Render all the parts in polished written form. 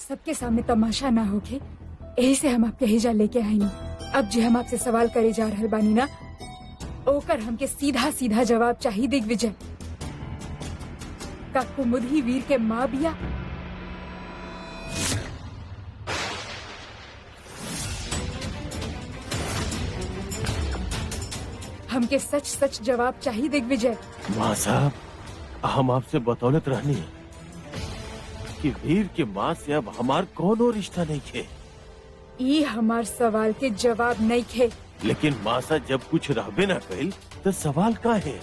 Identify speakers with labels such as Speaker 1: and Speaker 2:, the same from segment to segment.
Speaker 1: सबके सामने तमाशा ना होके, यही से हम आपके हिजा लेके आई नहीं। अब जो हम आपसे सवाल करे जा रहल बानी ना, ओकर हमके सीधा सीधा जवाब चाहिए। दिग्विजय, का कुमुदही वीर के माँ बिया? हमके सच सच जवाब चाहिए दिग्विजय।
Speaker 2: माँ साहब, हम आपसे बतौलत रहनी कि वीर के माँ से अब हमार कोनो रिश्ता नहीं खे।
Speaker 1: ये हमार सवाल के जवाब नहीं खे।
Speaker 2: लेकिन माँ साहब, जब कुछ रहबे ना कइल तो सवाल का है?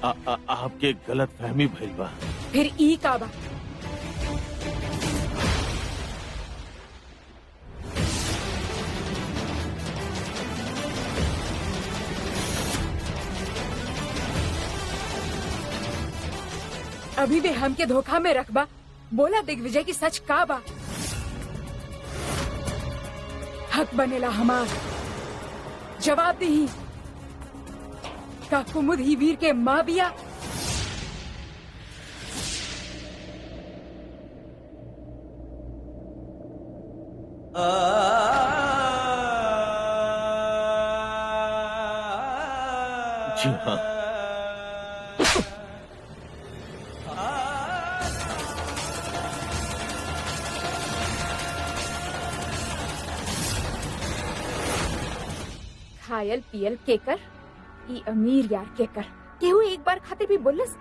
Speaker 2: आपके गलत फहमी भइल बा।
Speaker 1: फिर ई का बा? अभी भी हमके धोखा में रखबा। बोला दिग्विजय की सच का बा? हक बनेला हमार। जवाब दी। का कुमुदही वीर के माँ बिया?
Speaker 2: जी हाँ।
Speaker 1: खायल पियल केकर, ई अमीर यार केकर। केहू एक बार खातिर भी बोलस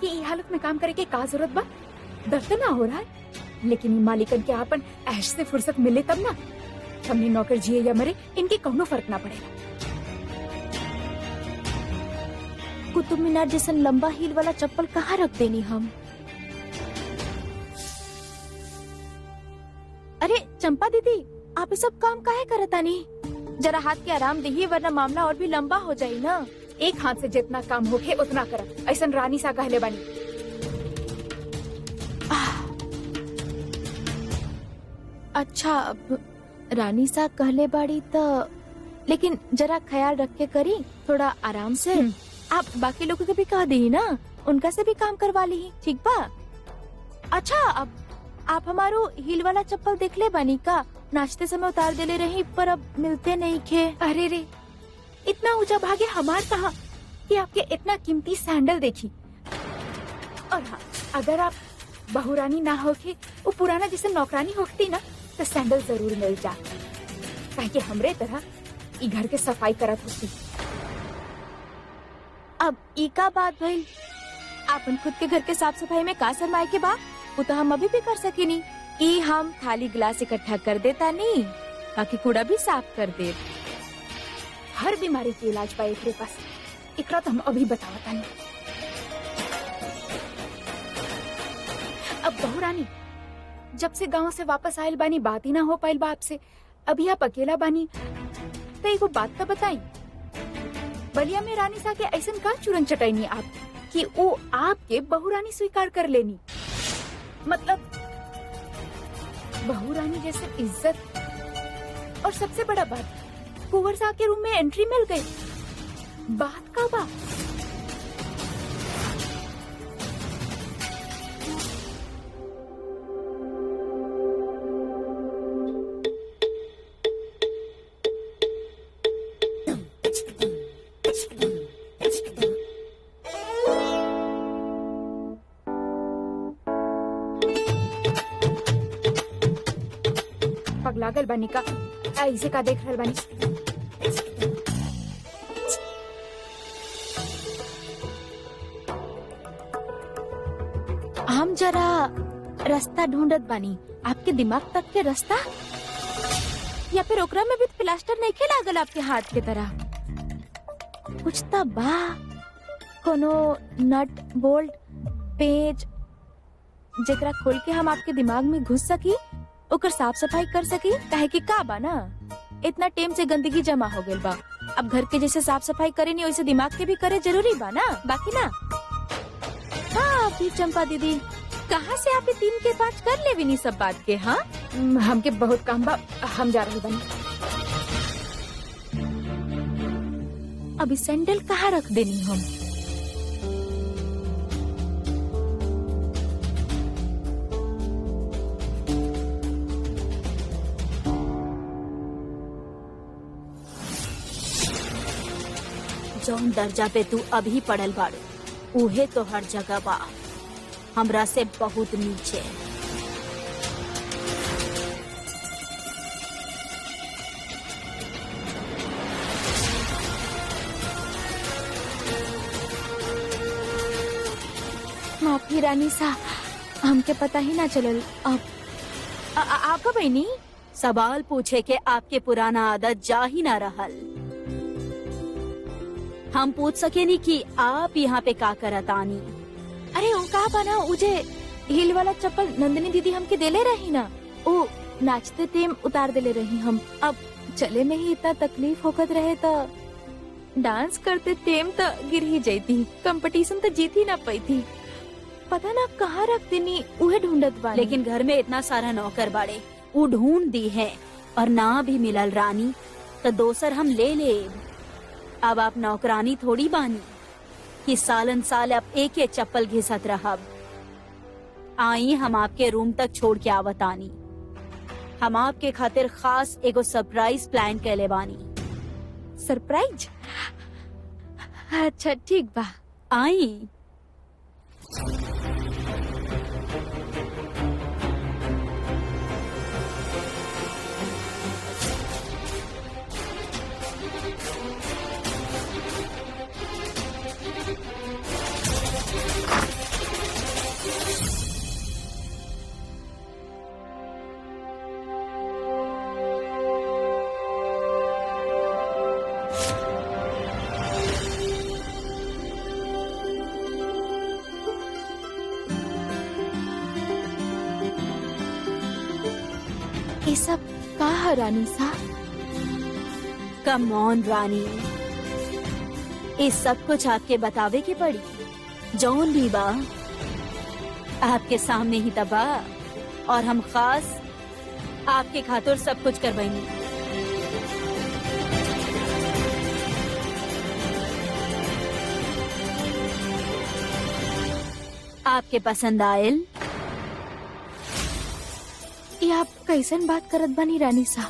Speaker 1: कि ई हालत में काम करे के का जरूरत बा? दर्द ना हो रहा है, लेकिन ई मालिकन के आपन ऐश से फुर्सत मिले तब ना। हमने नौकर जिए या मरे, इनके कौनो फर्क ना पड़ेगा।
Speaker 3: कुतुब मीनार जैसा लंबा हील वाला चप्पल कहाँ रख देनी हम? अरे चंपा दीदी, आप ये सब काम काहे करतानी? जरा हाथ के आराम दीजिए, वरना मामला और भी लंबा हो जाये ना।
Speaker 1: एक हाथ से जितना काम होके उतना करब, ऐसन रानी सा कहले बानी।
Speaker 3: अच्छा, अब रानी सा कहले बाड़ी तो, लेकिन जरा ख्याल रख के करी, थोड़ा आराम से। आप बाकी लोगों को भी कह दी ना, उनका से भी काम करवा ली, ठीक बा? अच्छा, अब आप हमारो हील वाला चप्पल देख ले बानी का? नाचते समय उतार देले रही, पर अब मिलते नहीं खे।
Speaker 1: अरे रे, इतना ऊंचा भागे हमार कहा कि आपके इतना कीमती सैंडल देखी। और हाँ, अगर आप बहुरानी ना होके वो पुराना जैसे नौकरानी होती ना, तो सैंडल जरूर मिल जा, ताकि हमरे तरह ई घर के सफाई करत होती।
Speaker 3: अब ई का बात भइल? आपन खुद के घर के साफ सफाई में का शर्माए के बा? वो तो हम अभी भी कर सकेनी। ई हम थाली गिलास इकट्ठा कर देता नहीं, बाकी कूड़ा भी साफ कर दे।
Speaker 1: हर बीमारी के इलाज बा एकरे पास, एकरा तो हम अभी बतावता नहीं। अब बहुरानी, जब से गांव से वापस आयल बानी, बात ही ना हो पाइल बा आपसे। अभी आप अकेला बानी, तो एगो बात तो बताई। बलिया में रानी सा के ऐसन का चूरन चटैनी आप कि वो आपके बहुरानी स्वीकार कर लेनी? मतलब बहुरानी जैसे इज्जत, और सबसे बड़ा बात, कुंवर साहब के रूम में एंट्री मिल गई। बात का बा? पगलागल बनी का ऐसे का देख रहल बानी?
Speaker 3: हम जरा रास्ता ढूंढत बानी, आपके दिमाग तक के रास्ता, या फिर ओकरा में भी प्लास्टर नहीं लागल आपके हाथ के तरह? कुछ तो बा, कोनो नट बोल्ट पेच जेकरा खोल के हम आपके दिमाग में घुस सकी, ओकर साफ सफाई कर सकी। काहे कि का बा ना, इतना टेम से गंदगी जमा हो गइल बा। अब घर के जैसे साफ सफाई करे नहीं, वैसे दिमाग के भी करे जरूरी बा ना, बाकी ना। हाँ भी चंपा दीदी, कहाँ से आप 3 के 5 कर ले विनी सब बात के? हाँ,
Speaker 1: हमके बहुत काम बा, हम जा रहे बनी।
Speaker 3: अभी सैंडल कहाँ रख देनी हम? जौन दर्जा पे तू अभी पढ़ल बाड़ू उहे तो हर जगह बा, हमरा से बहुत नीचे।
Speaker 1: माफी रानी सा, हमके पता ही ना चलल। आपका बहनी
Speaker 3: सवाल पूछे के आपके पुराना आदत जा ही ना रहल। हम पूछ सकेनी कि आप यहाँ पे का करत आनी?
Speaker 1: अरे वो कहा बना उजे हिल वाला चप्पल नंदिनी दीदी हमके देले रही ना, ओ नाचते टेम उतार देले रही हम। अब चले में ही इतना तकलीफ होकत रहे तो डांस करते टेम तो गिर ही जाती, कंपटीशन तो जीत ही ना पाई थी। पता ना कहाँ रख देनी उहे ढूंढत बानी।
Speaker 3: लेकिन घर में इतना सारा नौकर बाड़े, वो ढूंढ दी है और ना भी मिलल रानी तो दोसर हम ले ले। अब आप नौकरानी थोड़ी बानी कि सालन साल अब एक एक चप्पल घिसत रहब। आई हम आपके रूम तक छोड़ के आवत आनी। हम आपके खातिर खास एगो सरप्राइज प्लान कैले बानी।
Speaker 1: सरप्राइज? अच्छा ठीक बा,
Speaker 3: आई।
Speaker 1: ये सब का है रानी सा?
Speaker 3: कम ऑन रानी, इस सब कुछ आपके बतावे के पड़ी। जौन भी बा आपके सामने ही तबा, और हम खास आपके खातिर सब कुछ करवाएंगे। आपके पसंद आयल?
Speaker 1: ये आप कैसन बात करत बानी रानी सा?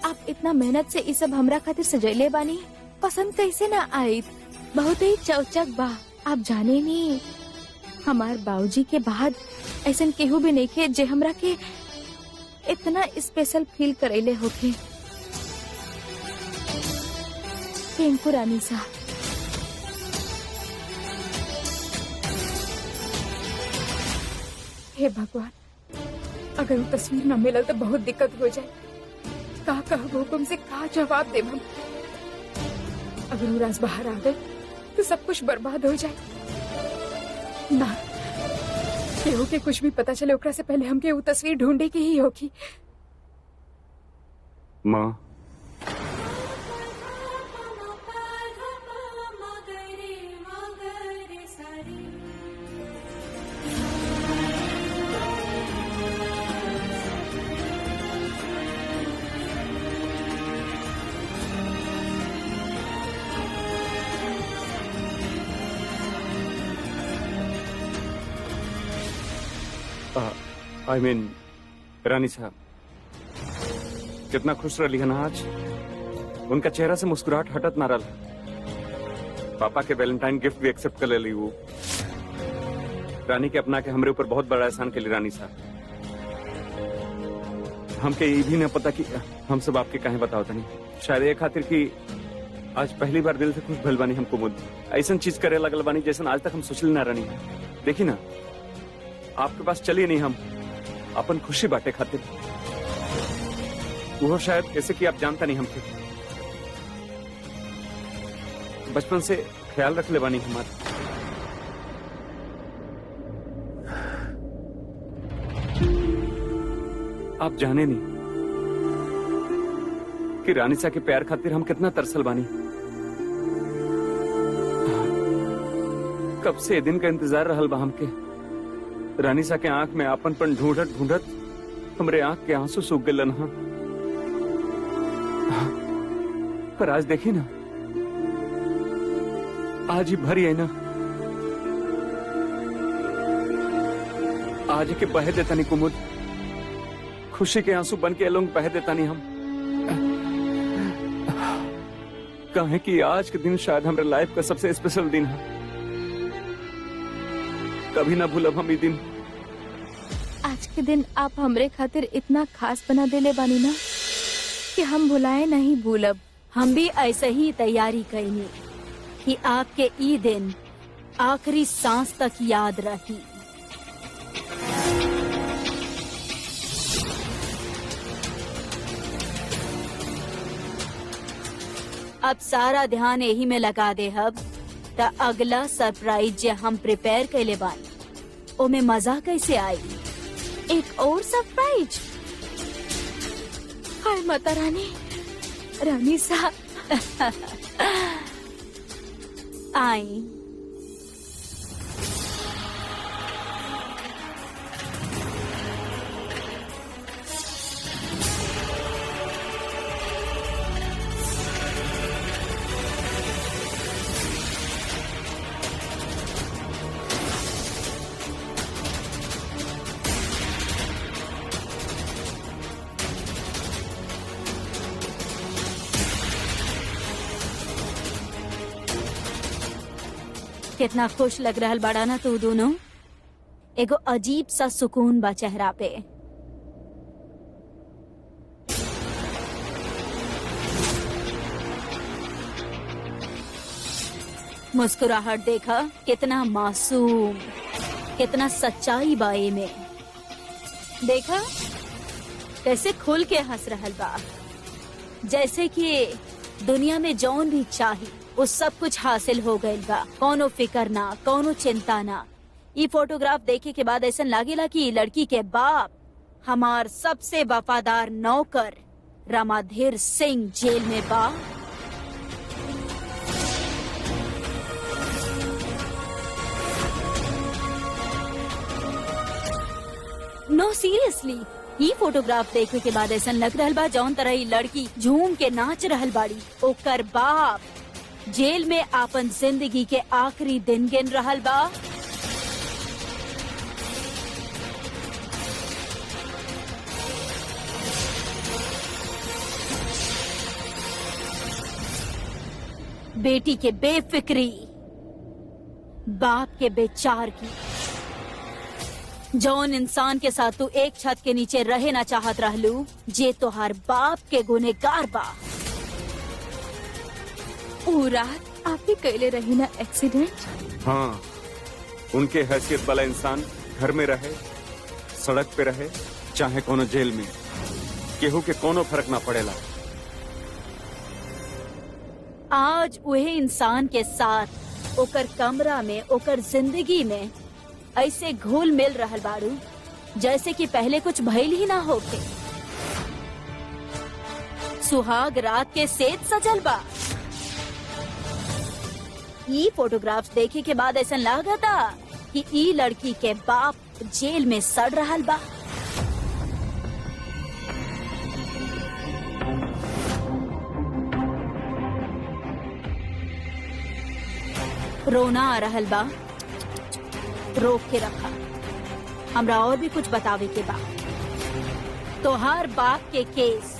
Speaker 1: आप इतना मेहनत से ये सब हमरा खातिर सजैले बानी, पसंद कैसे ना आई? बहुत ही चौचक बा। आप जाने नहीं, हमार बाबूजी के बाद ऐसन केहू भी नहीं खे जे हमरा के इतना स्पेशल फील करैले होखे। थैंक यू रानी सा। हे भगवान, अगर वो तस्वीर न मिलल तो बहुत दिक्कत हो जाए। का हुकुम से का जवाब देब हम? अगर वो राज बाहर आ गए तो सब कुछ बर्बाद हो जाए। ना, केहू के कुछ भी पता चले ओकरा से पहले हमके वो तस्वीर ढूंढे की ही होगी।
Speaker 4: माँ, आई मीन रानी साहब कितना खुश रही है ना आज। उनका चेहरा से मुस्कुराहट हटत ना रहा। पापा के वैलेंटाइन गिफ्ट भी एक्सेप्ट कर ले ली। वो रानी के अपना के हमरे ऊपर बहुत बड़ा एहसान के लिए रानी साहब। हमके ये भी नहीं पता कि हम सब आपके काहे बताओ तनी। शायद ये खातिर कि आज पहली बार दिल से खुश भइल बानी। हमको मुद ऐसा चीज करे लगल बानी जैसे आज तक हम सोचल ना रानी। देखी ना, आपके पास चलिए नहीं, हम अपन खुशी बांटे खातिर। वो शायद ऐसे कि आप जानता नहीं, हमके बचपन से ख्याल रख ले बानी हमारा। आप जाने नहीं कि रानीसा के प्यार खातिर हम कितना तरसल बानी। कब से दिन का इंतजार रहल बा हमके। रानीसा के आंख में आपनपन ढूंढत ढूंढत हमरे आंख के आंसू सूख गए। पर आज देखी ना, आज ही भरी है ना, आज के बह देता नहीं कुमुद। खुशी के आंसू बन के लोग बह देता नहीं हम। कहे कि आज के दिन शायद हमारे लाइफ का सबसे स्पेशल दिन है। कभी ना भूलब हम ये दिन।
Speaker 3: आज के दिन आप हमरे खातिर इतना खास बना देले बानी ना कि हम भुलाए नहीं भूलब।
Speaker 5: हम भी ऐसे ही तैयारी कईनी कि आपके ई दिन आखिरी सांस तक याद रही। अब सारा ध्यान यही में लगा दे हब त अगला सरप्राइज जे हम प्रिपेयर कैले बानी ओमे मजा कैसे आई।
Speaker 3: एक और सरप्राइज। हाय माता रानी, रानी साहब
Speaker 5: आई। कितना खुश लग रहल बड़ा ना तू दोनों। एगो अजीब सा सुकून बा चेहरा पे। मुस्कुराहट देखा, कितना मासूम, कितना सच्चाई बा ए में। देखा कैसे खुल के हंस रहल बा, जैसे कि दुनिया में जौन भी चाहिए वो सब कुछ हासिल हो गइल बा। कौनो फिकर ना, कौनो चिंता ना। ये फोटोग्राफ देखे के बाद ऐसा लागेला कि ये लड़की के बाप हमार सबसे वफादार नौकर रामाधीर सिंह जेल में बा। नो सीरियसली, ये फोटोग्राफ देखे के बाद ऐसा लग रहल बा जौन तरह ये लड़की झूम के नाच रहल बाड़ी ओकर बाप जेल में आपन जिंदगी के आखिरी दिन गिन रहल बा। बेटी के बेफिक्री, बाप के बेचार की। जौन इंसान के साथ तू एक छत के नीचे रहे ना चाहत रहलू, जे तोहार बाप के गुनेगार बा।
Speaker 3: वो रात आप ही कैले रही ना एक्सीडेंट।
Speaker 4: हाँ, उनके हैसियत वाला इंसान घर में रहे, सड़क पे रहे, चाहे कोनो जेल में, केहू के कोनो फर्क ना पड़ेला।
Speaker 5: आज वही इंसान के साथ ओकर कमरा में, ओकर जिंदगी में ऐसे घुल मिल रहल बारू जैसे कि पहले कुछ भइल ही ना होके। सुहाग रात के सेज सजल बा। ये फोटोग्राफ्स देखे के बाद ऐसा लागता कि ई लड़की के बाप जेल में सड़ रहल बा। रोना आ रहल बा, रोक के रखा। हमरा और भी कुछ बतावे के बा। तोहार बाप के केस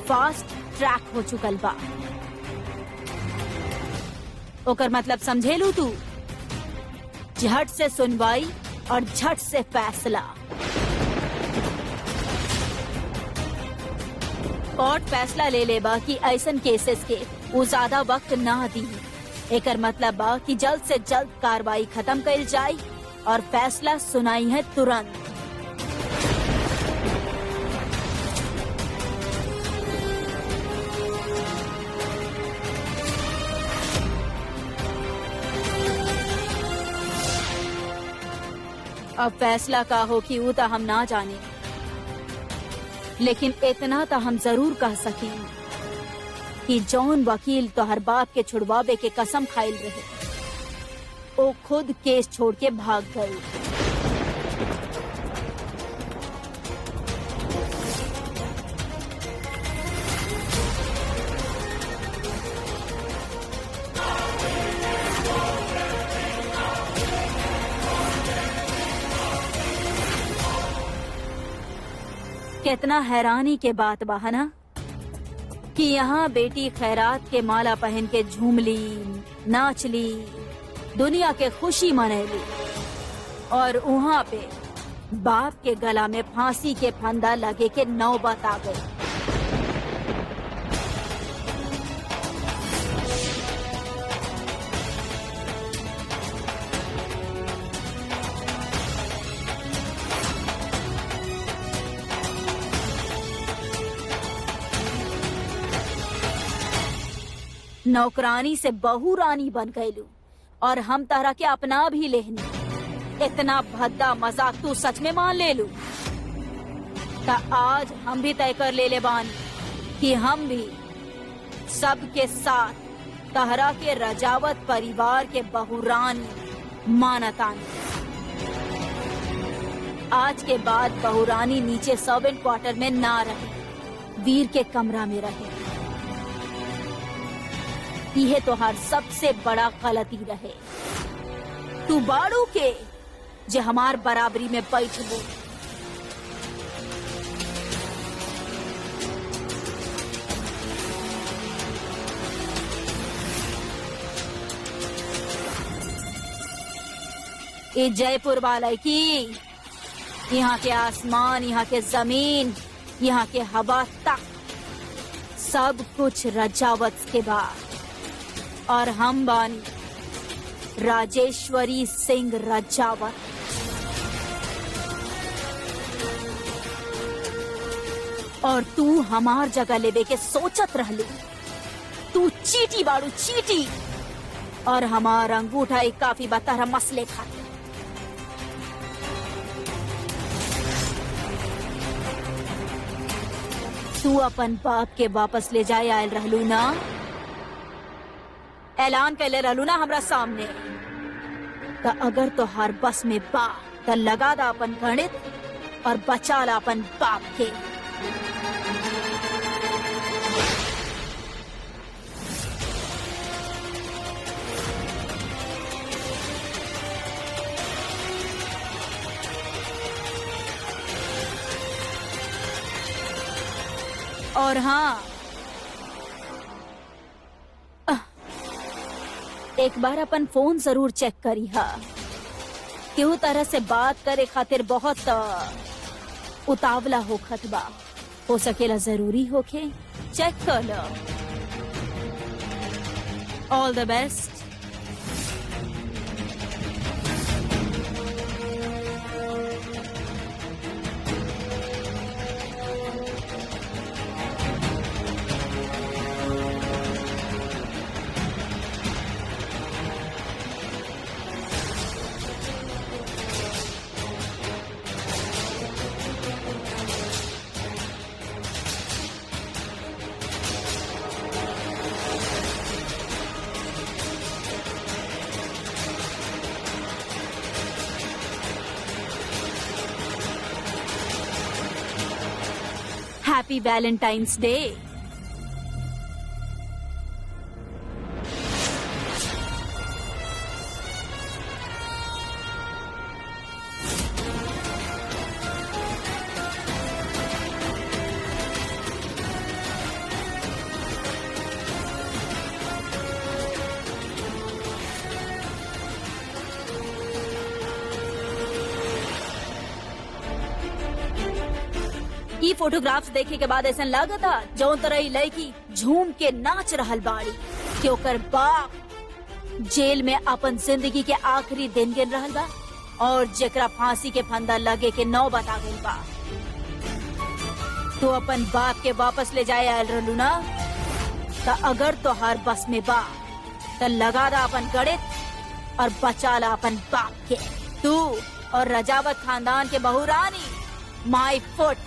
Speaker 5: फास्ट ट्रैक हो चुकल बा। ओकर मतलब समझेलू तू? झट से सुनवाई और झट से फैसला। कोर्ट फैसला ले लेबा कि ऐसन केसेस के वो ज्यादा वक्त ना दी। एकर मतलब बा कि जल्द से जल्द कार्रवाई खत्म कइल जाए और फैसला सुनाई है तुरंत। अब फैसला का हो कि वो तो हम ना जाने, लेकिन इतना तो हम जरूर कह सकी कि जौन वकील तोहर बाप के छुड़वावे के कसम खाइल रहे, वो खुद केस छोड़ के भाग गई। कितना हैरानी के बात बा ना कि यहाँ बेटी खैरात के माला पहन के झूम ली, नाच ली, दुनिया के खुशी मनैली, और वहाँ पे बाप के गला में फांसी के फंदा लगे के नौबत आ गई। नौकरानी से बहू रानी बन गईलू और हम तारा के अपना भी लेहनी। इतना भद्दा मजाक तू सच में मान ले लू? ता आज हम भी तय कर ले बानी कि हम भी सबके साथ तहरा के रजावत परिवार के बहू रानी मानतानी। आज के बाद बहू रानी नीचे सर्वेंट क्वार्टर में ना रहे, वीर के कमरा में रहे। यह तो हर सबसे बड़ा गलती रहे। तू बाड़ू के जे हमार बराबरी में बैठबू। ये जयपुर वाले की, यहाँ के आसमान, यहाँ के जमीन, यहाँ के हवा तक सब कुछ रजावत के बाद, और हम बानी राजेश्वरी सिंह रजावत। और तू हमार जगह लेवे के सोचत रहलू। तू चीटी बाड़ू, चीटी। और हमार अंगूठा एक काफी बतारा मसले खाते। तू अपन बाप के वापस ले जाए आयल रहलू ना? ऐलान कैले रहलू ना हमरा सामने? त अगर तो हर बस में बा त लगा दा अपन गणित और बचा ला अपन बाप के। और हाँ, एक बार अपन फोन जरूर चेक करी हा। केहू तरह से बात करे खातिर बहुत उतावला होखत बा। हो सकेला जरूरी होखे, चेक कर लो। ऑल द बेस्ट। Happy Valentine's day. ई फोटोग्राफ्स देखे के बाद ऐसा लगा था जौन तरह ई लड़की झूम के नाच रहल बाड़ी कि ओकर बाप जेल में अपन जिंदगी के आखिरी दिन गिन रहल बा और जेकरा फांसी के फंदा लगे के नौबत आ गइल बा। तो अपन बाप के वापस ले जाए आयल रहलू ना? त अगर तो हर बस में बा त लगा दा अपन गणित और बचा ला अपन बाप के। तू और रजावत खानदान के बहू रानी माई फुट।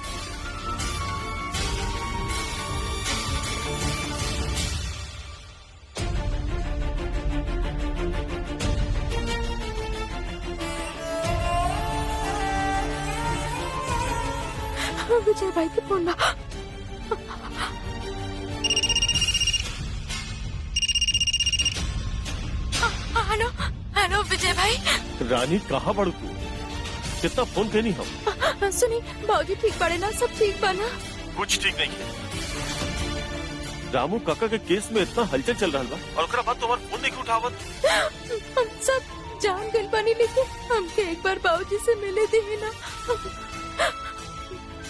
Speaker 1: विजय भाई के फोन बा। हेलो हेलो विजय भाई।
Speaker 2: रानी कहाँ बड़ू तू? कितना फोन करनी हम?
Speaker 1: सुनी, बाबूजी ठीक पड़े ना? सब ठीक बा ना?
Speaker 2: कुछ ठीक नहीं है। रामू काका के केस में इतना हलचल चल रहा बा और ओकरा बाद तुम्हारा फोन नहीं उठावत।
Speaker 3: हम सब जान गइल बानी, लेकिन हमके एक बार बाबूजी से मिले दी ना।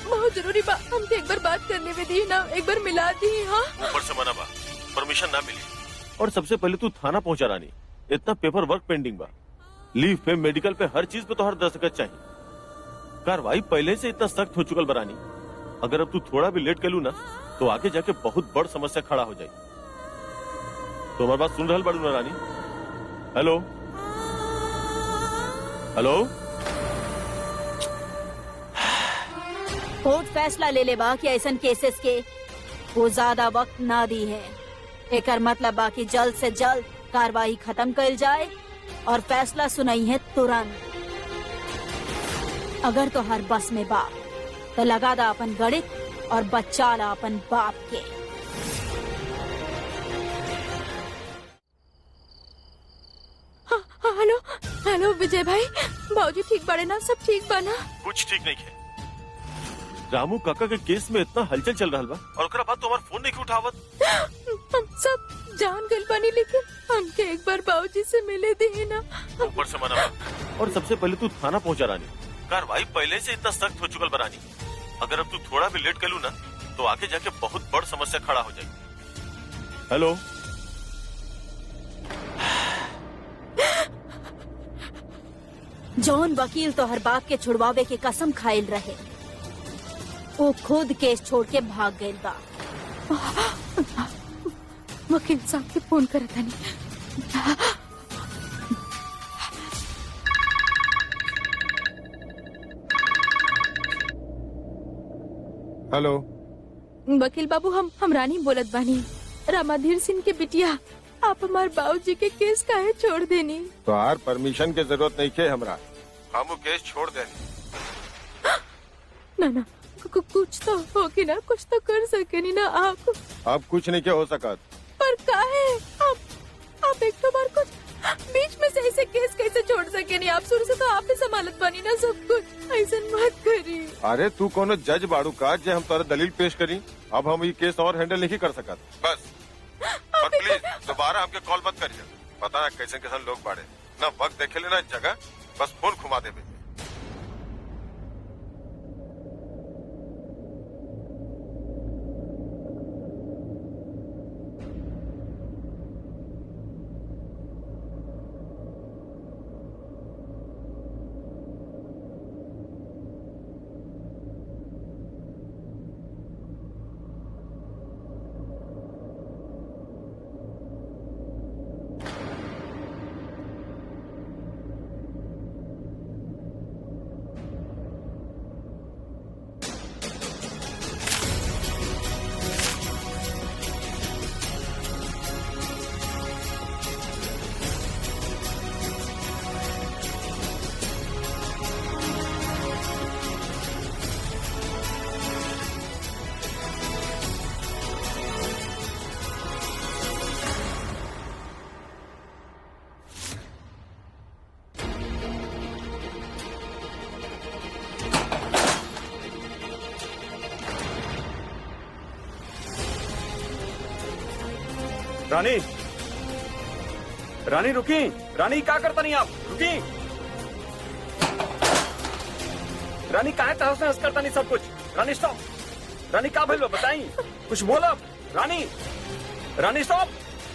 Speaker 3: बहुत जरूरी बा, हमके एक बार बात करने में दी ना, एक बार मिला दी। हाँ
Speaker 2: ऊपर से मना बा, परमिशन ना मिली। और सबसे पहले तू थाना पहुंचा रानी, इतना पेपर वर्क पेंडिंग बा। लीव पे, मेडिकल पे, हर चीज पे तो हर दस्तखत चाहिए। कार्रवाई पहले से इतना सख्त हो चुकल बरानी, अगर अब तू थोड़ा भी लेट कलू ना तो आगे जाके बहुत बड़ समस्या खड़ा हो जाए। तो हमारी बात सुन रहल बड़ू ना रानी? Hello hello.
Speaker 5: कोर्ट फैसला ले ले बा कि ऐसन केसेस के वो ज्यादा वक्त ना दी है। एकर मतलब बाकी जल्द से जल्द कार्रवाई खत्म कर जाए और फैसला सुनाई है तुरंत। अगर तो हर बस में बाप तो लगा दा अपन गणित और बच्चा ला अपन बाप के।
Speaker 3: हेलो हेलो विजय भाई, बाबूजी ठीक बाड़े ना? सब ठीक बा ना?
Speaker 2: कुछ ठीक नहीं है। रामू काका के केस में इतना हलचल चल रहा बा और ओकरा बाद तुम्हारा फोन नहीं उठावत।
Speaker 3: हम सब जान गइल बानी, लेकिन हमके एक बार बाबूजी से मिले दी ना।
Speaker 2: ऊपर से मना बा। और सबसे पहले तू थाना पहुंचा रानी, कार्रवाई पहले से इतना सख्त हो चुकल बरानी, अगर अब तू थोड़ा भी लेट कलू ना तो आगे जाके बहुत बड़ समस्या खड़ा हो जाए। हेलो
Speaker 5: जौन वकील तो हर बाप के छुड़वावे के कसम खाइल रहे, वो खुद केस छोड़ के भाग गइल बा।
Speaker 3: वकील साहब के फोन करत हनी।
Speaker 6: हेलो
Speaker 3: वकील बाबू, हम रानी बोलत बानी। रामाधीर सिंह के बिटिया, आप हमारे बाबूजी के केस काहे छोड़ देनी?
Speaker 6: तो आर परमिशन के जरूरत नहीं के हमरा, हम केस छोड़ देनी।
Speaker 3: ना कुछ तो होगी ना, कुछ तो कर सकेनी ना आप।
Speaker 6: अब कुछ नहीं के हो सकत।
Speaker 3: पर काहे? आप एक तो बार कुछ बीच में से ऐसे केस कैसे छोड़ सके नहीं? आप शुरू से तो आपने संभालत बनी ना सब कुछ, ऐसा मत करी।
Speaker 6: अरे तू कोनो जज बाड़ू का जे हम तोरा दलील पेश करी? अब हम ये केस और हैंडल नहीं कर सकत। बस और प्लीज दोबारा हमके कॉल मत करिए। पता ना कैसे कैसे लोग बाड़े, ना वक्त देखे लेना जगह, बस फोन घुमा देवे।
Speaker 4: रानी, रानी रुकी। रानी क्या करता नहीं आप? रुकी। रानी काहे तहस नहस करता नहीं सब कुछ? रानी स्टॉप। रानी क्या भइल बा बताई, कुछ बोला। रानी, रानी स्टॉप।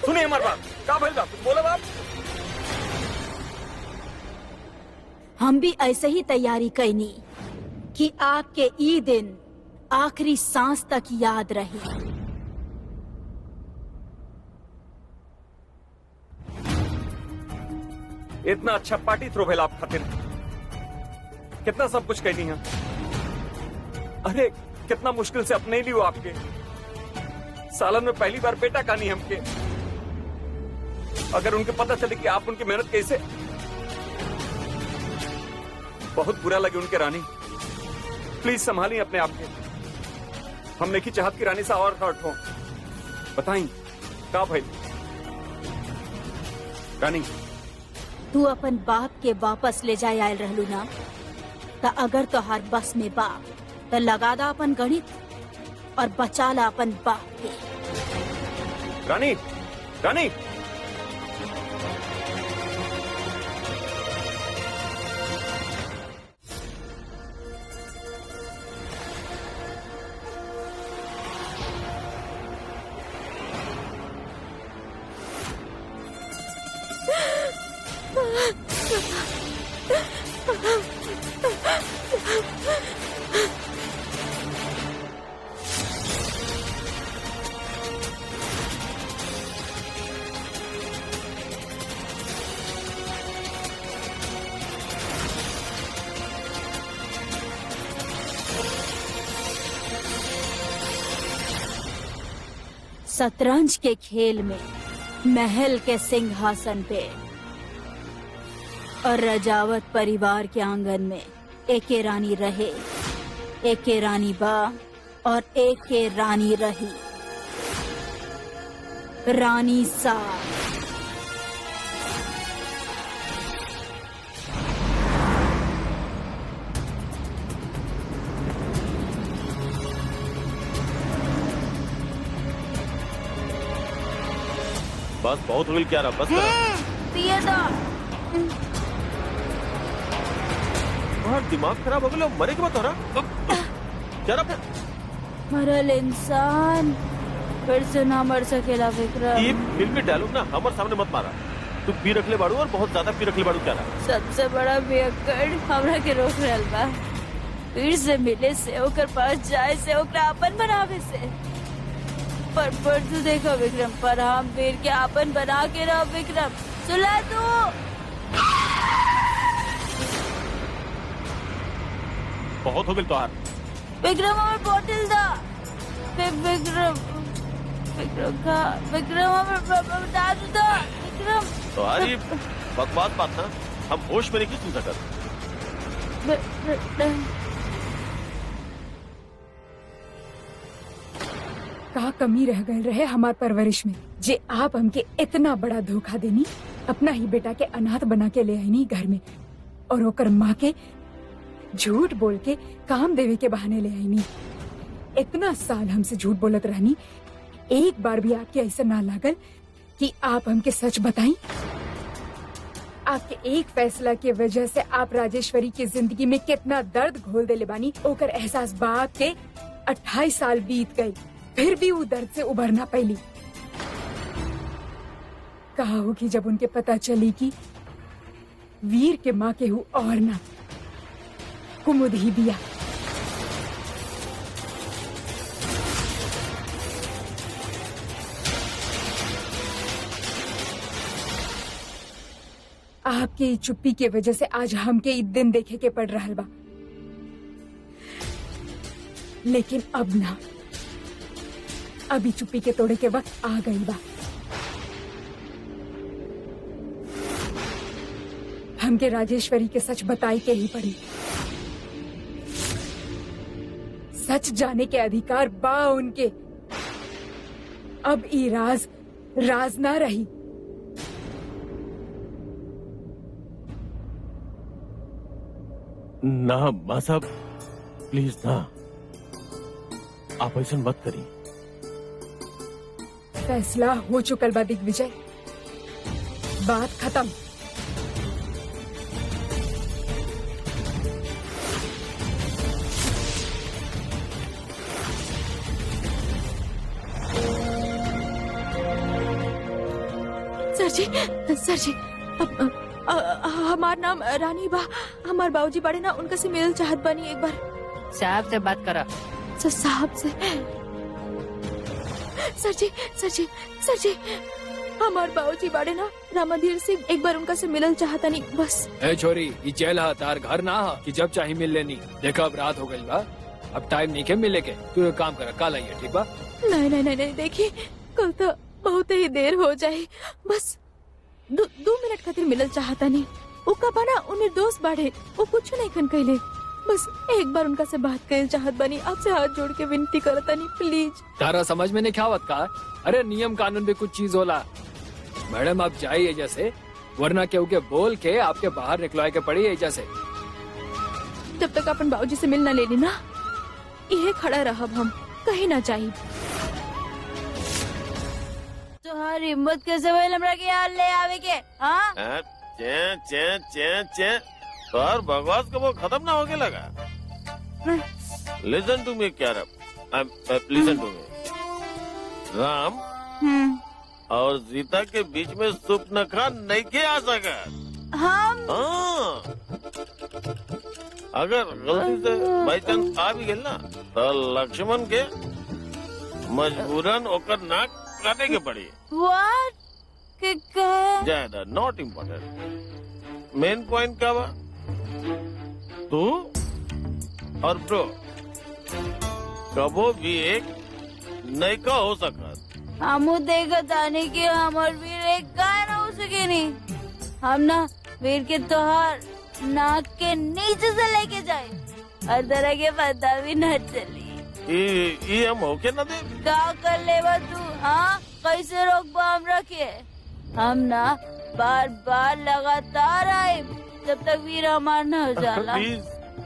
Speaker 4: सुनिए हमारी बात, क्या भइल बा? कुछ बोला आप?
Speaker 5: हम भी ऐसे ही तैयारी कैनी कि आपके ई दिन आखिरी सांस तक याद रहे।
Speaker 4: इतना अच्छा पार्टी थ्रो भेल आप खातिर, कितना सब कुछ कहनी है। अरे कितना मुश्किल से अपने लियो आपके, सालन में पहली बार बेटा कहानी हमके। अगर उनके पता चले कि आप उनकी मेहनत कैसे, बहुत बुरा लगे उनके। रानी प्लीज संभालिए अपने आप के। हमने की चाहत की रानी सा और हर्ट हो। बताई का भाई? रानी
Speaker 5: तू अपन बाप के वापस ले जाए आयल रहलू ना, त अगर तो हर बस में बाप तो लगा दा अपन गणित और बचा ला अपन बाप के।
Speaker 4: रानी, रानी।
Speaker 5: शतरंज के खेल में महल के सिंहासन पे और रजावत परिवार के आंगन में एक रानी रहे, एक रानी बा और एक रानी रही। रानी सा
Speaker 2: बस बहुत हो गई क्या रहा, बस करा।
Speaker 5: पिए दो।
Speaker 2: तुम्हारा दिमाग खराब हो गया, मरे के बाद हो रहा क्या रहा?
Speaker 5: मरल इंसान फिर से ना मर सकेला विक्रम।
Speaker 2: ये फिल्मी डायलॉग ना हमारे सामने मत मारा। तू पी रखले बाड़ू और बहुत ज्यादा पी रखले बाड़ू क्या रहा?
Speaker 5: सबसे बड़ा बेअक्कड़ हमरा के रोक रहल बा। फिर से मिले से ओकर पास जाए से ओकरा अपन बनावे से। पर तू देखो विक्रम, पर हम वीर के आपन बना के रहो विक्रम। सुला तू
Speaker 2: बहुत हो गई तोहार।
Speaker 5: विक्रम और बोतल दा। विक्रम विक्रम का विक्रम और डाल दो विक्रम।
Speaker 2: तुम्हारी बकवास बात ना हम होश में नहीं सुन सकते।
Speaker 1: का कमी रह गए रहे हमार परवरिश में जे आप हमके इतना बड़ा धोखा देनी। अपना ही बेटा के अनाथ बना के ले आईनी घर में और ओकर माँ के झूठ बोल के काम देवे के बहाने ले आईनी। इतना साल हमसे झूठ बोलत रहनी, एक बार भी आपके ऐसा ना लागल कि आप हमके सच बताई। आपके एक फैसला की वजह से आप राजेश्वरी की जिंदगी में कितना दर्द घोल देले बानी, ओकर एहसास बाप के 28 साल बीत गए, फिर भी वो दर्द से उबर ना पैली। कहा होगी जब उनके पता चली कि वीर के माँ के हु और ना कुमुद ही दिया। आपके चुप्पी के वजह से आज हमके दिन देखे के पड़ रहा बा, लेकिन अब ना, अभी चुप्पी के तोड़े के वक्त आ गई बा। हमके राजेश्वरी के सच बताई के ही पड़ी। सच जाने के अधिकार बा उनके। अब ई राज राज ना रही।
Speaker 2: ना माँ साहब प्लीज ना, आप ऐसा मत करिए।
Speaker 1: फैसला हो चुकल बा दिग्विजय, बात खत्म।
Speaker 3: सर जी हमार नाम रानी बा। हमार बाबूजी बड़े ना उनका से मिल चाहत बानी एक बार।
Speaker 7: साहब से बात करा।
Speaker 3: साहब से। सर जी हमार बाबूजी बड़े ना रामाधीर से एक बार उनका से मिलल चाहता नहीं बस।
Speaker 8: ए छोरी, ये जेल है तार घर ना है कि जब चाहे मिल लेनी। देखा अब रात हो गई बा, अब टाइम नहीं के मिले के। तू एक काम कर, कल आइए ठीक बा?
Speaker 3: नहीं देखिए, कल तो बहुत ही देर हो जाए। बस 2 मिनट खातिर मिलल चाहता नहीं। वो कबा ना उन्हें दोस्त बाढ़े, वो कुछ नहीं खन कहले। बस एक बार उनका से बात कर चाहत बानी। आपसे हाथ जोड़ के विनती करता नहीं, प्लीज।
Speaker 8: तारा समझ में नहीं खावत का? अरे नियम कानून भी कुछ चीज होला। मैडम आप जाइए जैसे, वरना केहू के बोल के आपके बाहर निकलवाए के पड़ी है जैसे।
Speaker 3: जब तक अपन बाबूजी से मिलना लेनी ना, यह खड़ा रहब हम, कहीं ना चाहिए।
Speaker 5: तुम्हारी हिम्मत कैसे भइल हमरा के यहाँ ले आवे के? हाँ
Speaker 2: चे चे चे चे तोहर बकवास कब खत्म ना होके लगा। Listen to me listen to me. Ram और सीता के बीच में सुप न खा नहीं के आ सका।
Speaker 5: हम
Speaker 2: हाँ, अगर गलती से बाई चांस आ भी गए ना तो लक्ष्मण के मजबूरन ओकर नाक काटे के पड़ी।
Speaker 5: व्हाट के कहे?
Speaker 2: ज्यादा नॉट इम्पोर्टेंट। मेन पॉइंट क्या बा? तू और ब्रो कबो भी एक नयका हो सका।
Speaker 5: हमू देखा ताने की हमर वीर एक गाय ना हो सके नहीं। हम ना वीर के त्योहार नाक के नीचे से लेके जाए और तरह के पता भी न चली।
Speaker 2: ये हम होके न दे।
Speaker 5: क्या कर ले तू? हाँ, कैसे रोक हम रखे? हम ना बार बार लगातार आए जब तक वीर हमार न हो जाला।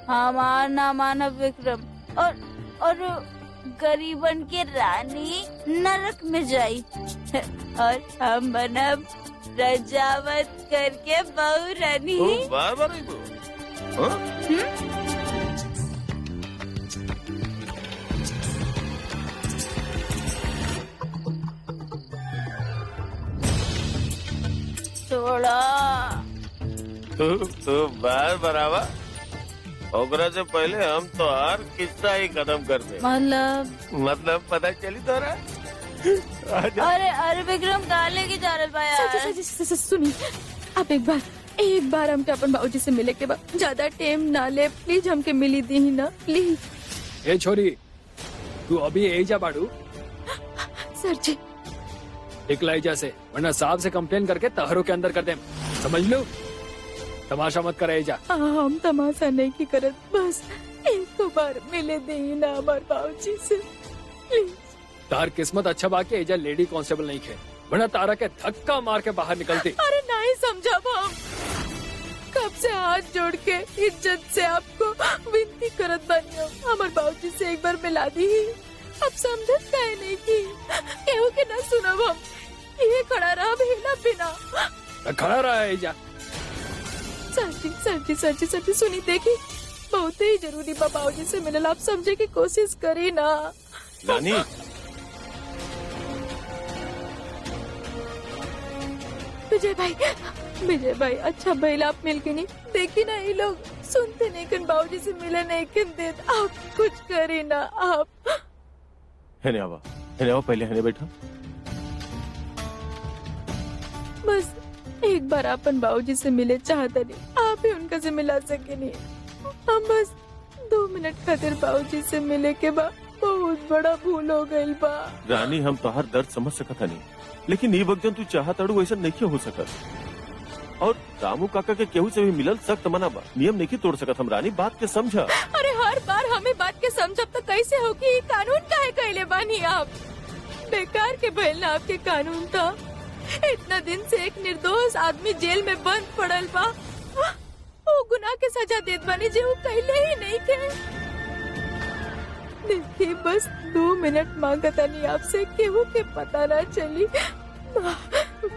Speaker 5: हमार ना मानव विक्रम और गरीबन के रानी नरक में जाई और हम बनब रजावत करके बहु रानी।
Speaker 2: बार बार ही बो। हाँ?
Speaker 5: छोड़ा
Speaker 2: तो बार बराबर ओकरा से पहले हम तो हर किस्सा ही खत्म कर दे। मतलब पता चली तो रहा।
Speaker 5: अरे विक्रम कहाँ लेके जा रहे भाई?
Speaker 1: सुनिए, आप एक बार हमके अपन बाबूजी से मिले के बाद ज्यादा टाइम ना ले, प्लीज हमके मिली दी ही ना, प्लीज।
Speaker 8: ए छोरी, तू अभी एजा बाड़ू?
Speaker 1: सर जी
Speaker 8: निकला एजा से, वरना साहब से कंप्लेन करके तहरों के अंदर कर दे। समझ लो, तमाशा मत करे एजा।
Speaker 1: हम तमाशा नहीं की करत, बस एक बार मिले दी ही ना हमारे बाबूजी से, प्लीज।
Speaker 8: तार किस्मत अच्छा बाकी एजा लेडी कांस्टेबल नहीं खे, वरना तारा के धक्का मार के बाहर निकलती।
Speaker 1: अरे नहीं समझा हम, कब से हाथ जोड़ के इज्जत से आपको विनती करत बनियो, हमारे बाबूजी से एक बार मिला दी। अब समझत काहे नहीं की केहू के ना सुनब हम, ये खड़ा रहा बिना बिना।
Speaker 8: खड़ा रहा है एजा।
Speaker 1: सर जी सुनी, देखी बहुत ही जरूरी बा बाबूजी से मिलल, आप समझे की कोशिश करी ना।
Speaker 2: रानी
Speaker 1: विजय भाई अच्छा भाई आप मिल के नहीं देखी ना, ये लोग सुनते नहीं कन बाबूजी से मिले नहीं कन दे, आप कुछ करे ना आप।
Speaker 2: है आवा पहले है बैठा।
Speaker 1: बस एक बार अपन बाबूजी से मिले चाहता नहीं, आप ही उनका से मिला सके नहीं। हम बस 2 मिनट खातिर बाबूजी से मिले के बाद बहुत बड़ा भूल हो गई बा।
Speaker 2: रानी हम तो हर दर्द समझ सकता नहीं, लेकिन ये वक्त तू चाहत अड़ू ऐसा नहीं हो सकत। और रामू काका के केहू से भी मिलल सख्त मना बा, नियम नहीं तोड़ सकत। हम रानी बात के समझा।
Speaker 1: अरे हर बार हमें बात के समझब तो कैसे होगी? ये कानून काहे कहले बानी आप? बेकार के भइल ना आपके कानून था। इतना दिन से एक निर्दोष आदमी जेल में बंद पड़ल बा, वो गुनाह के सजा देत बानी जे वो कहले ही नहीं के। देखिए बस 2 मिनट मांगतानी आपसे, केहू के पता ना चली।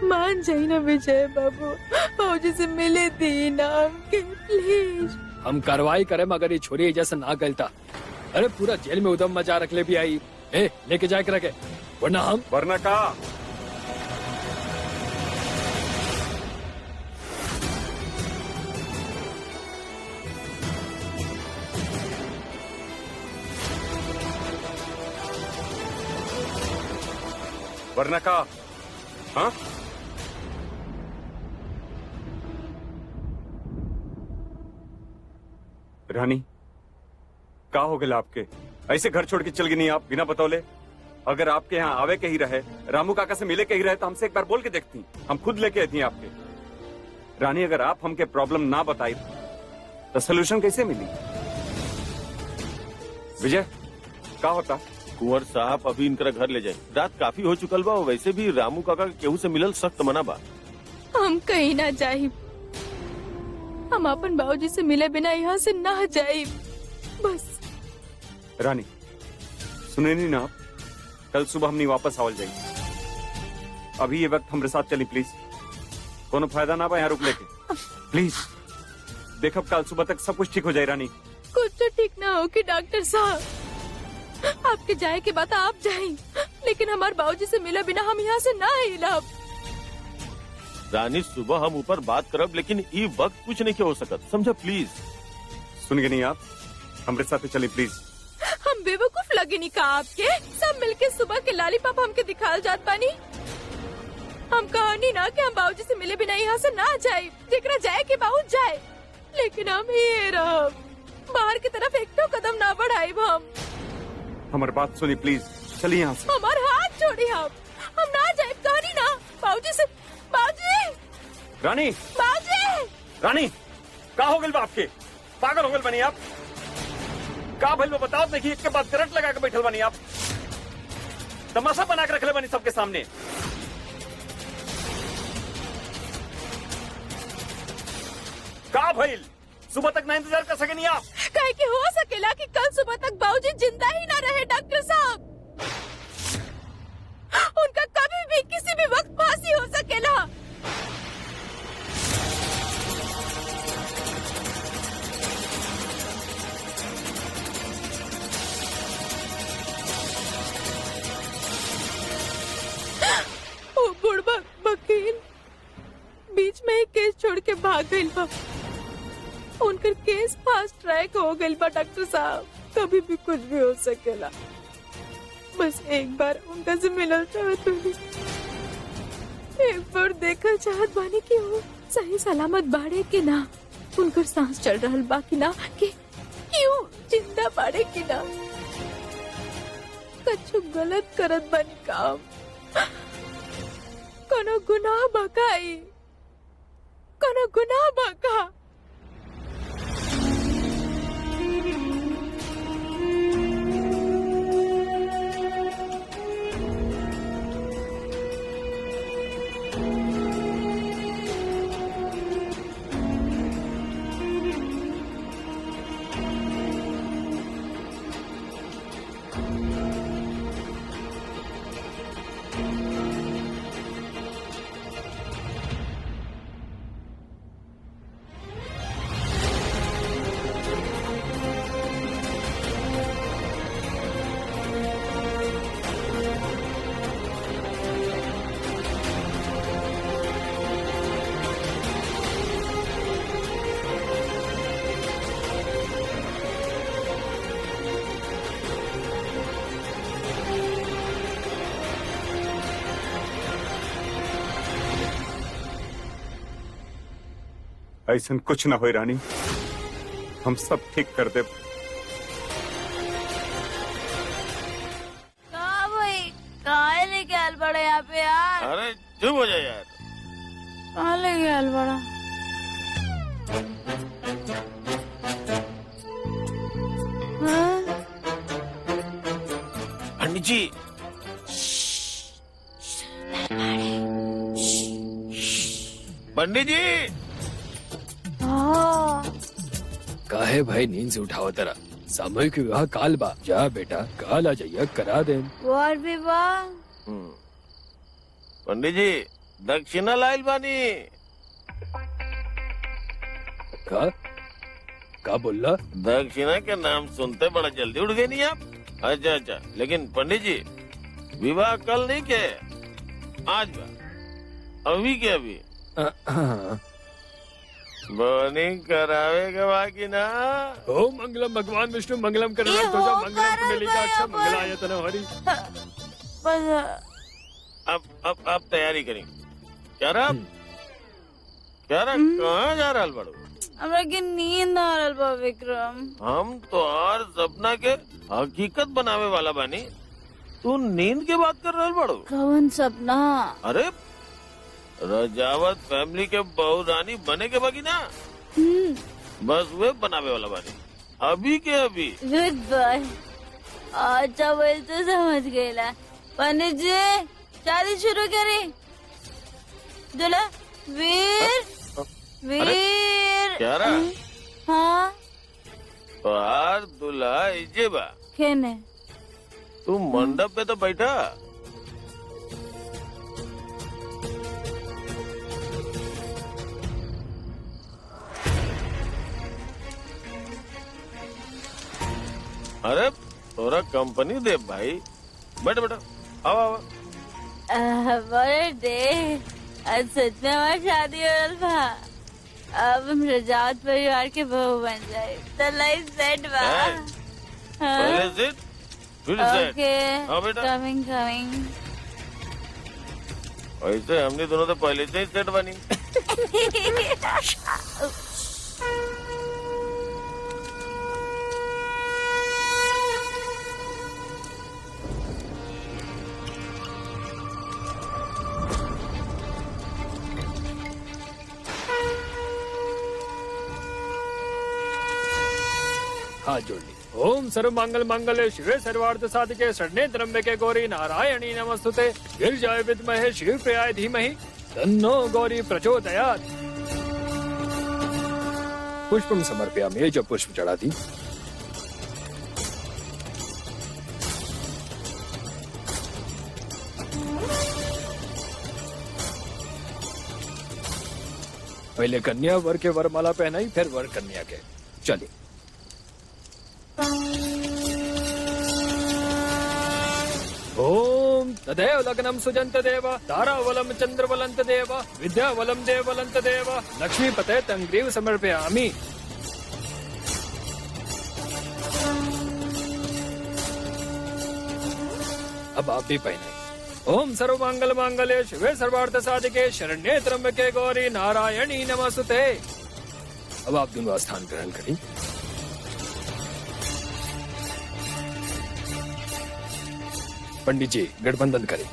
Speaker 1: मान जाई ना विजय बाबू, बाबूजी से मिले दी ना हमके, प्लीज।
Speaker 8: हम कार्रवाई करे मगर ये छोरी जैसा ना गलता। अरे पूरा जेल में उदम मचा रख ले भी आई। लेके जाए के रखे, वरना
Speaker 4: का वरना का। हाँ रानी का हो गया आपके? ऐसे घर छोड़ के चल गई नहीं आप बिना बतौले? अगर आपके यहाँ आवे के ही रहे, रामू काका से मिले के ही रहे तो हमसे एक बार बोल के देखती, हम खुद लेके आती आपके। रानी अगर आप हमके प्रॉब्लम ना बताई तो सोल्यूशन कैसे मिली? विजय का होता?
Speaker 2: कुंवर साहब अभी इनका घर ले जाए, रात काफी हो चुकल बा। वैसे भी रामू काका के केहू से मिलल सख्त मना बा।
Speaker 1: हम कहीं ना जाए, हम अपन बाबूजी से मिले बिना यहाँ से ना जाए बस।
Speaker 4: रानी सुने नहीं ना आप, कल सुबह हमनी वापस आवल जाएंगे। अभी ये वक्त हमारे साथ चली प्लीज। कोनो फायदा ना बा यहाँ रुक लेके, प्लीज। देखब कल सुबह तक सब कुछ ठीक हो जाए रानी।
Speaker 3: कुछ तो ठीक ना हो कि डॉक्टर साहब, आपके जाए के बाद आप जाए, लेकिन हमारे बाबूजी से मिला बिना हम यहाँ से ना हिलब।
Speaker 2: रानी सुबह हम ऊपर बात करब, लेकिन ये वक्त कुछ नहीं हो सकत, समझा प्लीज।
Speaker 4: सुन गए नहीं आप, हमारे साथ चली प्लीज।
Speaker 3: हम बेवकूफ लगे नहीं का आपके, सब मिलके सुबह के लालीपाप हमके दिखाल जात पानी। हम कहानी ना कि हम बाबूजी से मिले बिना यहाँ से ना जाए, जेकरा जाए के बाबू जाए, लेकिन हम ये रहब, बाहर की तरफ एक तो कदम ना बढ़ाई।
Speaker 4: हमारी बात सुनी प्लीज, चलिए यहाँ से।
Speaker 3: हमार हाथ छोड़ी, हम ना जाए कहानी ना बाबूजी से। बाबूजी,
Speaker 4: रानी,
Speaker 3: बाबूजी,
Speaker 4: रानी, का हो गल बा आपके? पागल हो गल बनी आप? का भइल बा बताओ, देखिए एक के बाद करंट लगा के बैठल बनी आप, तमाशा बना के रखले बनी सबके सामने। का भइल? सुबह तक ना इंतजार कर सके नहीं आप?
Speaker 3: कहे कि हो सकेला कि कल सुबह तक बाबूजी जिंदा ही ना रहे डॉक्टर साहब। उनका कभी भी किसी भी वक्त फांसी हो सकेला। वो बुढ़बा वकील बीच में ही केस छोड़ के भाग गई बा। उनका केस फास्ट ट्रैक हो गई बा डॉक्टर साहब, कभी भी कुछ भी हो सकेला। बस एक बार उनका से मिलना चाहत बानी, एक बार देखा चाहत बानी कि वो सही सलामत बाड़े के ना, उनकर सांस चल रहल बा कि ना, कि क्यों जिंदा बाड़े की ना। कछु गलत करत बानी काम, कोनो गुनाह बकाई, कोनो गुनाह बका।
Speaker 4: ऐसा कुछ ना होए रानी, हम सब ठीक कर दे।
Speaker 3: कहाँ लेके आल बड़ा यहाँ पे यार?
Speaker 2: अरे चुप हो जाए यार।
Speaker 3: कहाँ लेके आल बड़ा?
Speaker 2: पंडित जी, पंडित जी।
Speaker 8: काहे भाई नींद से उठाओ तेरा, सामूहिक विवाह काल बा, जा बेटा काल आ जाइए करा दे।
Speaker 3: और विवाह?
Speaker 2: पंडित जी दक्षिणा लाइल बानी।
Speaker 8: का बोला?
Speaker 2: दक्षिणा के नाम सुनते बड़ा जल्दी उठ गए नहीं आप? अच्छा अच्छा, लेकिन पंडित जी विवाह कल नहीं के, आज बा, अभी के अभी बोनी करावेगा बाकी ना।
Speaker 8: ओम मंगलम भगवान विष्णु मंगलम करना तुझा मंगलम पुंडलीकाक्ष मंगलाय तनहरि।
Speaker 2: अब तैयारी करें। क्या रहा कहाँ जा रहा बड़ो?
Speaker 3: हमरा के नींद आ रहल बा विक्रम।
Speaker 2: हम तो और सपना के हकीकत बनावे वाला बानी, तू नींद के बात कर रहल बड़ो?
Speaker 3: कौन सपना?
Speaker 2: अरे रजावत फैमिली के बहू रानी बने के बाकी ना, बस वे बनावे वाला बानी, अभी के अभी।
Speaker 3: Goodbye. अच्छा बोल तो समझ गया। पंडित जी शादी शुरू करी। दूल्हा वीर, वीर।
Speaker 2: क्या रहा?
Speaker 3: हाँ
Speaker 2: तो यार दूल्हा इजे बा,
Speaker 3: खेने
Speaker 2: तू मंडप पे तो बैठा। अरे थोड़ा कंपनी दे भाई। बैठो बैठो, आओ आओ।
Speaker 5: बर्थडे आज सच में हमारी शादी हो रहा था। अब हम रजात परिवार के बहू बन जाए तो लाइफ सेट बा।
Speaker 2: पहले सिट फिर सेट।
Speaker 5: ओके
Speaker 2: आओ बेटा।
Speaker 5: Coming coming.
Speaker 2: ऐसे हमने दोनों तो पहले से ही सेट बनी।
Speaker 8: हाथ जोड़ ली। ओम सर्व मंगल मंगले शिवे सर्वार्थ साधिके शरण्ये त्र्यंबके गौरी नारायणी नमस्तुते गिरिजाय विद्महे शिव प्रियाय धीमहि तन्नो गौरी प्रचोदयात्। पुष्पम समर्पयामि। ये जो पुष्प चढ़ा दी। पहले कन्या वर के वरमाला पहनाई, फिर वर कन्या के। चलिए। ओम तदेव लग्नम सुजंत देव तारावलम चंद्रवलंत देव विद्यावलम देवलंत देव लक्ष्मीपते तंग्रीव समर्पयामि। अब आप भी पहने। ओम सर्वमंगल मांगल्ये शिवे सर्वार्थ साधिके शरण्ये त्र्यंबके गौरी नारायणी नमस्तुते। अब आप दोनों स्थान ग्रहण करें। पंडित जी गठबंधन करें।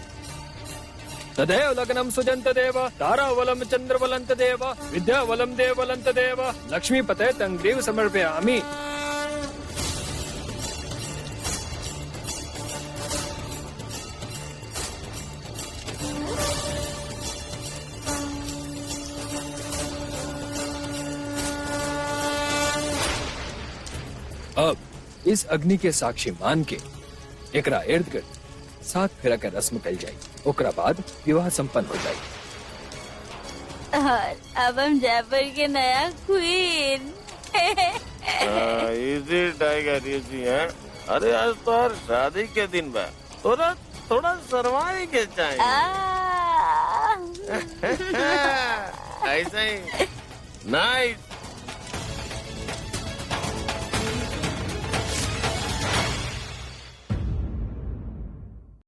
Speaker 8: तदेव लग्नम सुजंत देव तारावलम चंद्रवलंत देव विद्यावलम देवलंत देव लक्ष्मीपते तंग्रीव समर्पयामि। अब इस अग्नि के साक्षी मान के एकरा इर्द गिर्द 7 फेरा का रस्म कल जाए। ओकरा बाद विवाह संपन्न हो जाए।
Speaker 5: और अब हम जयपुर के नया क्वीन।
Speaker 2: इजी टाइगर इजी है। अरे आज तो हर शादी के दिन बा, थोड़ा थोड़ा सरवाई के चाहिए। ऐसे ही नाइस।